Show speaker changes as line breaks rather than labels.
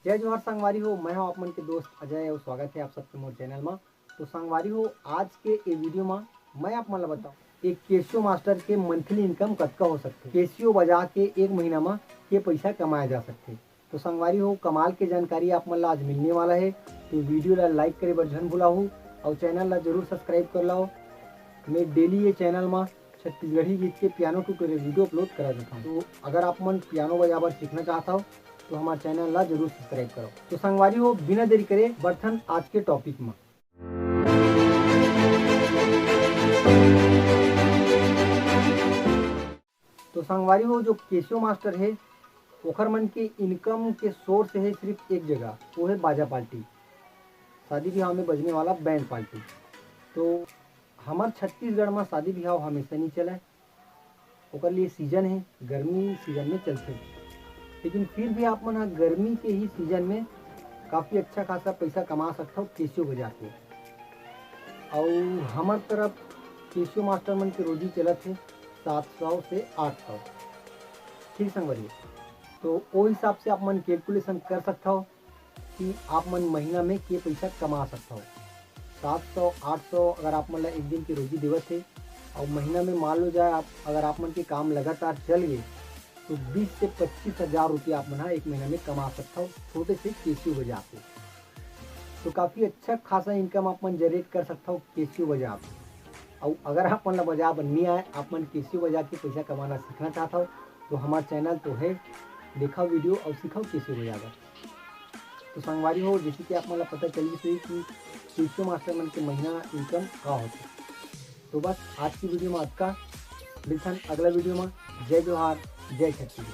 जय जोहार संगवारी हो। मैं हूं आप मन के दोस्त अजय और स्वागत है आप सबके मोर चैनल में। तो संगवारी हो, आज के ये वीडियो में मैं आप मन ला बताऊं एक केशियो मास्टर के मंथली इनकम कतका हो सकते, केशियो बजा के एक महीना में के पैसा कमाया जा सकते। तो संगवारी हो, कमाल के जानकारी आप मन ला आज मिलने वाला है। तो वीडियो ला लाइक करे बर झन भुलाहू और चैनल ला जरूर सब्सक्राइब कर लाओ। मैं डेली ये चैनल में छत्तीसगढ़ी गीत के पियानो ट्यूटोरियल वीडियो अपलोड करा देता हूँ। तो अगर आप मन पियानो बजावर सीखना चाहता हो तो हमारे चैनल ला जरूर सब्सक्राइब करो। तो संगवारी हो, बिना देरी करे बर्थन आज के टॉपिक में। तो संगवारी हो, जो केशियो मास्टर है ओखर मन के इनकम के सोर्स है सिर्फ एक जगह, वो है बाजा पार्टी, शादी ब्याह में बजने वाला बैंड पार्टी। तो हमार छत्तीसगढ़ में शादी ब्याह हमेशा नहीं चला, ओकर लिए सीजन है, गर्मी सीजन में चलते। लेकिन फिर भी आप मन गर्मी के ही सीजन में काफ़ी अच्छा खासा पैसा कमा सकता हो केशियो बजा के। और हमार तरफ केशियो मास्टर मन के रोजी चलत है 700 से 800। ठीक संगवारी, तो वो हिसाब से आप मन कैलकुलेशन कर सकता हो कि आप मन महीना में के पैसा कमा सकता हो। 700 800 अगर आप मन ला एक दिन की रोजी देवत है और महीना में मान लो जाए आप अगर आप मन के काम लगातार चल गए तो 20 से 25 हज़ार रुपया आप मन एक महीना में कमा सकता हो छोटे से केशियो बजा के। तो काफ़ी अच्छा खासा इनकम आप मन जनरेट कर सकता हो केशियो बजा के। और अगर आप मन ला बजा नहीं आए, आप मन केशियो बजा के पैसा कमाना सीखना चाहता हो तो हमारा चैनल तो है, देखा वीडियो और सीखाओ केशियो बजा कर। तो संगवारी हो, जैसे कि आप मन ला पता चली थी कि केशियो मास्टर मन के महीना इनकम का होता। तो बस आज की वीडियो में आज का मिलता अगला वीडियो में। जय जोहार, जय छत्तीसगढ़।